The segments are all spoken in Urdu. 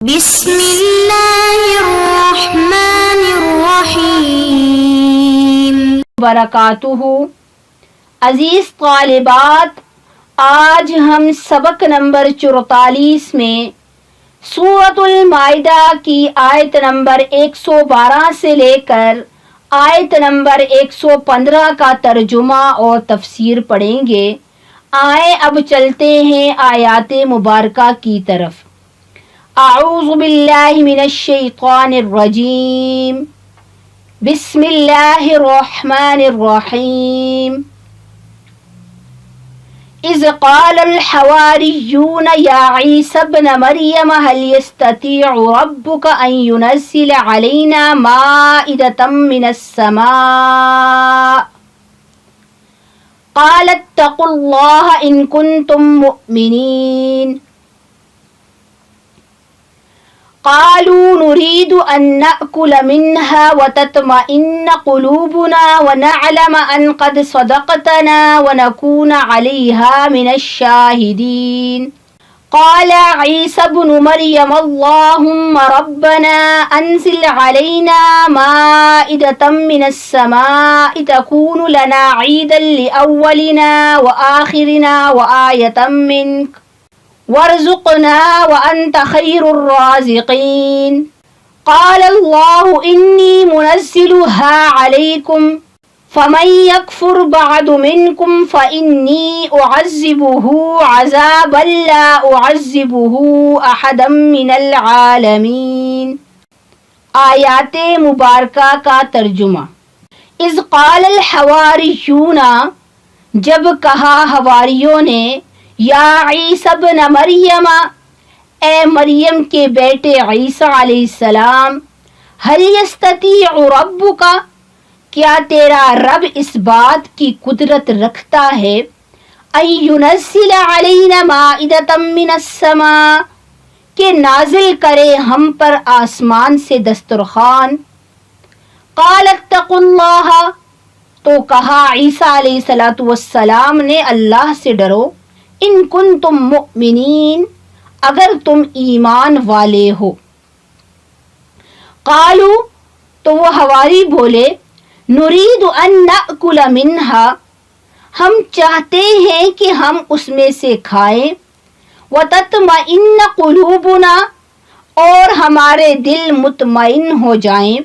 بسم اللہ الرحمن الرحیم برکاتہ۔ عزیز طالبات، آج ہم سبق نمبر 44 میں سورۃ المائدہ کی آیت نمبر 112 سے لے کر آیت نمبر 115 کا ترجمہ اور تفسیر پڑھیں گے۔ آئیں اب چلتے ہیں آیات مبارکہ کی طرف۔ اعوذ باللہ من الشیطان الرجیم، بسم اللہ الرحمن الرحیم۔ اذ قال الحواریون یا عیسی ابن مریم هل يستطيع ربك ان ينزل علينا مائدة من السماء قال اتقوا الله ان كنتم مؤمنين قالوا نريد أن نأكل منها وتطمئن قلوبنا ونعلم أن قد صدقتنا ونكون عليها من الشاهدين قال عيسى ابن مريم اللهم ربنا أنزل علينا مائدة من السماء تكون لنا عيدا لأولنا وآخرنا وآية منك وارزقنا وأنت خير الرازقين قال الله إني منزلها عليكم فمن يكفر بعد منكم فإني أعذبه عذابا لا أعذبه أحدا من العالمين۔ آیات مبارکہ کا ترجمہ۔ اذ قال الحواریون، جب کہا حواریوں نے، یا عیسی ابن مریم، اے مریم کے بیٹے عیسیٰ علیہ السلام، هل يستطيع ربک، کیا تیرا رب اس بات کی قدرت رکھتا ہے، ان ينزل علینا مائدة من السماء، کہ نازل کرے ہم پر آسمان سے دسترخوان۔ قال اتقوا اللہ، تو کہا عیسیٰ علیہ السلام نے، اللہ سے ڈرو، ان کنتم مؤمنین، اگر تم ایمان والے ہو۔ قالوا، تو وہ حواری بولے، نرید ان نأکل منہا، ہم چاہتے ہیں کہ ہم اس میں سے کھائیں، وتطمئن قلوبنا، اور ہمارے دل مطمئن ہو جائیں،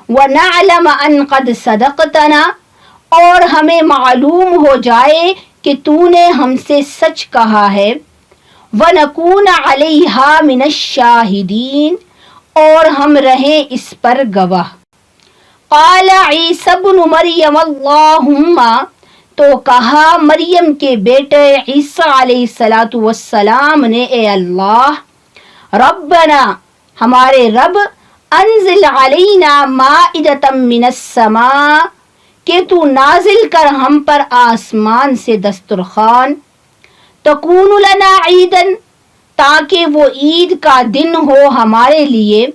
ونعلم ان قد صدقتنا، اور ہمیں معلوم ہو جائے کہ تو نے ہم سے سچ کہا ہے، وَنَكُونَ عَلَيْهَا مِنَ الشَّاهِدِينَ، اور ہم رہیں اس پر گواہ۔ قال عیسی ابن مریم اللہم، تو کہا مریم کے بیٹے عیسیٰ علیہ السلام نے، اے اللہ، ربنا، ہمارے رب، انزل علینا مائدة من السماء، کہ تو نازل کر ہم پر آسمان سے دسترخوان، تکون لنا عیدن، تاکہ وہ عید کا دن ہو ہمارے لیے،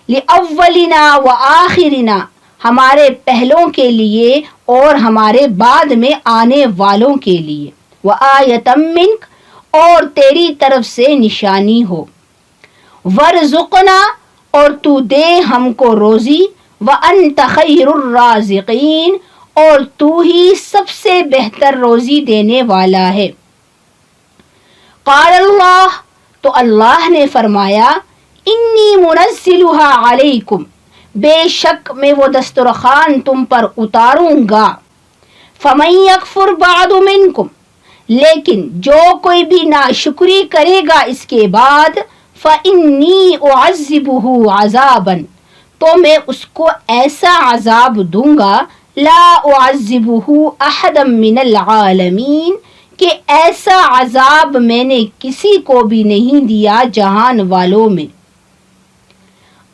لأولنا وآخرنا، ہمارے پہلوں کے لیے اور ہمارے بعد میں آنے والوں کے لیے، وآیۃ منک، اور تیری طرف سے نشانی ہو، وارزقنا، اور تو دے ہم کو روزی، وانت خیر الرازقین، اور تو ہی سب سے بہتر روزی دینے والا ہے۔ قال اللہ، تو اللہ نے فرمایا، انی منزلها علیکم، بے شک میں وہ دسترخوان تم پر اتاروں گا، فمن یکفر بعد منکم، لیکن جو کوئی بھی ناشکری کرے گا اس کے بعد، فانی اعذبہ عذابا، تو میں اس کو ایسا عذاب دوں گا، لا اعذبہ احدا من العالمین، کہ ایسا عذاب میں نے کسی کو بھی نہیں دیا جہان والوں میں۔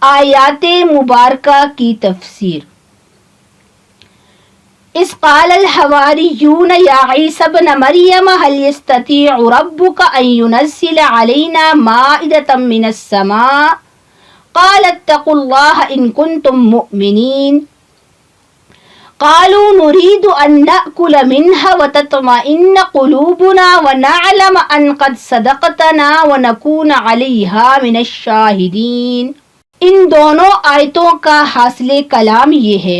آیات مبارکہ کی تفسیر۔ اذ قال الحواریون یا عیسی ابن مریم هل يستطيع ربك ان ينزل علينا مائدة من السماء قال اتقوا الله ان كنتم مؤمنين قالوا نريد أن نأكل منها وتطمئن قلوبنا ونعلم أن قد صدقتنا ونكون عليها من الشاهدين۔ ان دونوں آیتوں کا حاصل کلام یہ ہے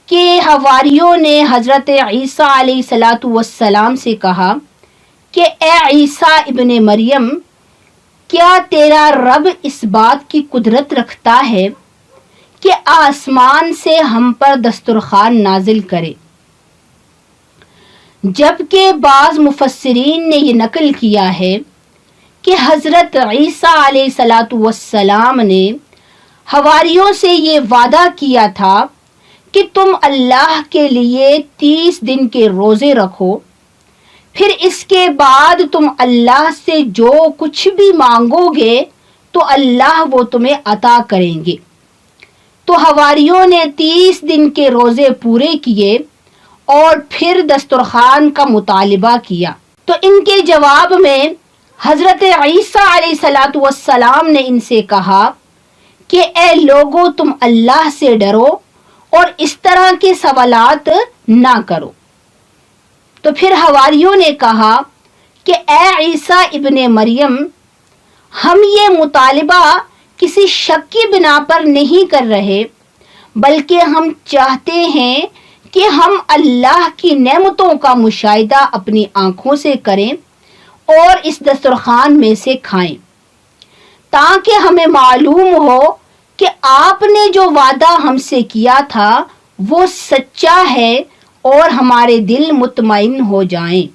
کہ حواریوں نے حضرت عیسیٰ علیہ السلام سے کہا کہ اے عیسیٰ ابن مریم، کیا تیرا رب اس بات کی قدرت رکھتا ہے کہ آسمان سے ہم پر دسترخوان نازل کرے؟ جبکہ بعض مفسرین نے یہ نقل کیا ہے کہ حضرت عیسیٰ علیہ السلام نے حواریوں سے یہ وعدہ کیا تھا کہ تم اللہ کے لیے 30 دن کے روزے رکھو، پھر اس کے بعد تم اللہ سے جو کچھ بھی مانگو گے تو اللہ وہ تمہیں عطا کریں گے۔ تو حواریوں نے 30 دن کے روزے پورے کیے اور پھر دسترخوان کا مطالبہ کیا۔ تو ان کے جواب میں حضرت عیسیٰ علیہ السلام نے ان سے کہا کہ اے لوگو، تم اللہ سے ڈرو اور اس طرح کے سوالات نہ کرو۔ تو پھر حواریوں نے کہا کہ اے عیسیٰ ابن مریم، ہم یہ مطالبہ کسی شک کی بنا پر نہیں کر رہے، بلکہ ہم چاہتے ہیں کہ ہم اللہ کی نعمتوں کا مشاہدہ اپنی آنکھوں سے کریں اور اس دسترخوان میں سے کھائیں، تاکہ ہمیں معلوم ہو کہ آپ نے جو وعدہ ہم سے کیا تھا وہ سچا ہے اور ہمارے دل مطمئن ہو جائیں۔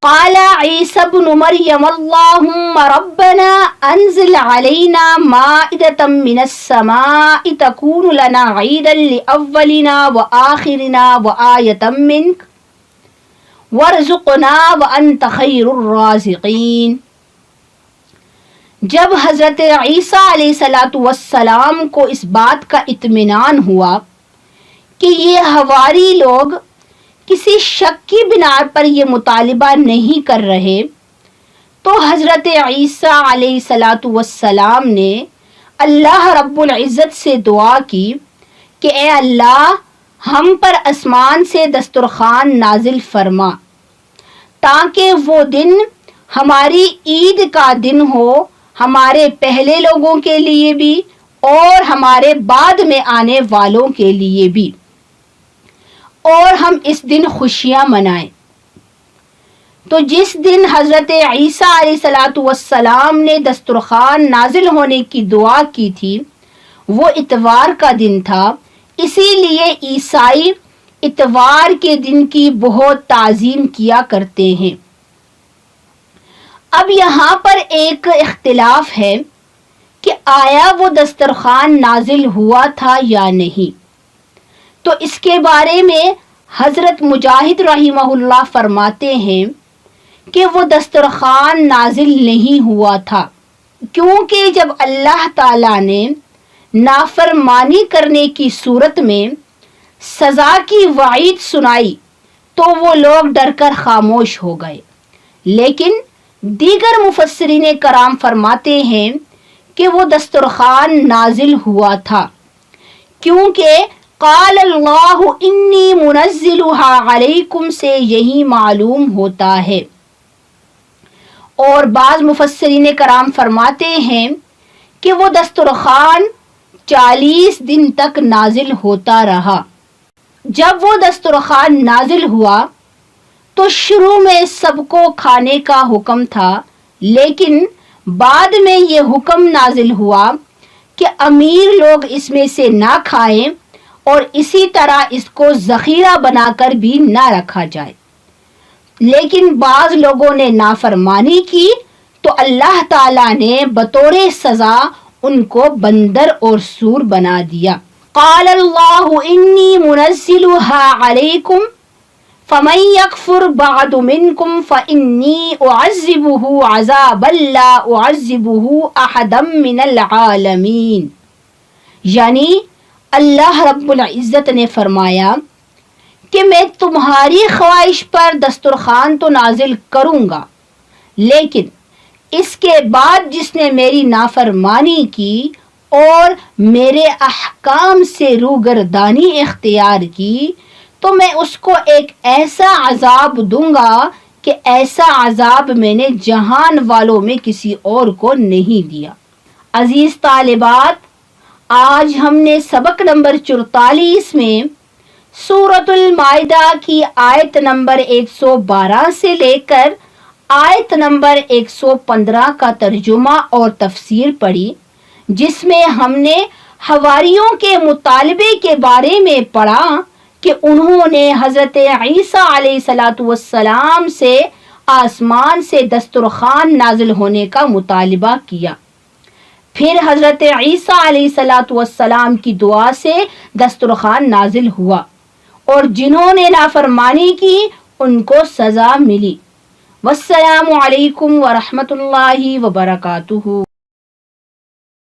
قال عیسی ابن مریم اللہم ربنا انزل علینا مائدة من السماء تکون لنا عیدا لأولنا وآخرنا وآیة منک وارزقنا وانت خیر الرازقین۔ جب حضرت عیسیٰ علیہ السلام کو اس بات کا اطمینان ہوا کہ یہ حواری لوگ کسی شک کی بنا پر یہ مطالبہ نہیں کر رہے، تو حضرت عیسیٰ علیہ السلام نے اللہ رب العزت سے دعا کی کہ اے اللہ، ہم پر آسمان سے دسترخوان نازل فرما، تاکہ وہ دن ہماری عید کا دن ہو، ہمارے پہلے لوگوں کے لیے بھی اور ہمارے بعد میں آنے والوں کے لیے بھی، اور ہم اس دن خوشیاں منائیں۔ تو جس دن حضرت عیسیٰ علیہ السلام نے دسترخوان نازل ہونے کی دعا کی تھی وہ اتوار کا دن تھا، اسی لیے عیسائی اتوار کے دن کی بہت تعظیم کیا کرتے ہیں۔ اب یہاں پر ایک اختلاف ہے کہ آیا وہ دسترخوان نازل ہوا تھا یا نہیں؟ تو اس کے بارے میں حضرت مجاہد رحمہ اللہ فرماتے ہیں کہ وہ دسترخوان نازل نہیں ہوا تھا، کیونکہ جب اللہ تعالیٰ نے نافرمانی کرنے کی صورت میں سزا کی وعید سنائی تو وہ لوگ ڈر کر خاموش ہو گئے۔ لیکن دیگر مفسرین کرام فرماتے ہیں کہ وہ دسترخوان نازل ہوا تھا، کیونکہ قال اللہ انی منزلها علیکم سے یہی معلوم ہوتا ہے۔ اور بعض مفسرین کرام فرماتے ہیں کہ وہ دسترخوان 40 دن تک نازل ہوتا رہا۔ جب وہ دسترخوان نازل ہوا تو شروع میں سب کو کھانے کا حکم تھا، لیکن بعد میں یہ حکم نازل ہوا کہ امیر لوگ اس میں سے نہ کھائیں اور اسی طرح اس کو ذخیرہ بنا کر بھی نہ رکھا جائے۔ لیکن بعض لوگوں نے نافرمانی کی تو اللہ تعالیٰ نے بطور سزا ان کو بندر اور سور بنا دیا۔ قال اللہ انی منزلها علیکم فمن یکفر بعد منکم فانی اعذبه عذابا لا اعذبه احدا من العالمین۔ یعنی اللہ رب العزت نے فرمایا کہ میں تمہاری خواہش پر دسترخوان تو نازل کروں گا، لیکن اس کے بعد جس نے میری نافرمانی کی اور میرے احکام سے روگردانی اختیار کی تو میں اس کو ایک ایسا عذاب دوں گا کہ ایسا عذاب میں نے جہان والوں میں کسی اور کو نہیں دیا۔ عزیز طالبات، آج ہم نے سبق نمبر 44 میں سورۃ المائدہ کی آیت نمبر 112 سے لے کر آیت نمبر 115 کا ترجمہ اور تفسیر پڑھی، جس میں ہم نے حواریوں کے مطالبے کے بارے میں پڑھا کہ انہوں نے حضرت عیسیٰ علیہ السلام سے آسمان سے دسترخوان نازل ہونے کا مطالبہ کیا۔ پھر حضرت عیسیٰ علیہ السلام کی دعا سے دسترخوان نازل ہوا، اور جنہوں نے نافرمانی کی ان کو سزا ملی۔ والسلام علیکم ورحمۃ اللہ وبرکاتہ۔